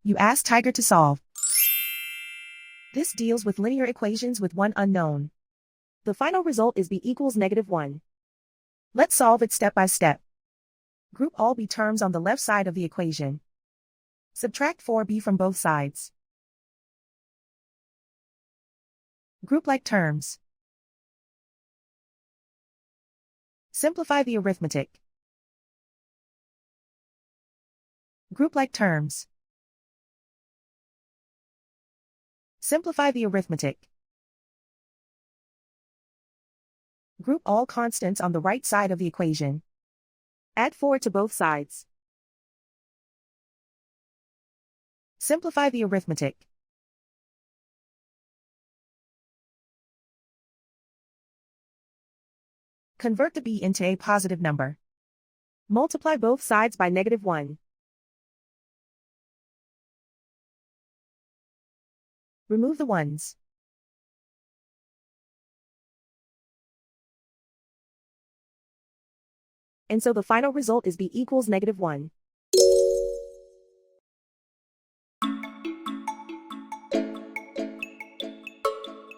You ask Tiger to solve. This deals with linear equations with one unknown. The final result is b equals -1. Let's solve it step by step. Group all b terms on the left side of the equation. Subtract 4b from both sides. Group like terms. Simplify the arithmetic. Group like terms. Simplify the arithmetic. Group all constants on the right side of the equation. Add 4 to both sides. Simplify the arithmetic. Convert the b into a positive number. Multiply both sides by -1. Remove the ones. And so the final result is b equals -1.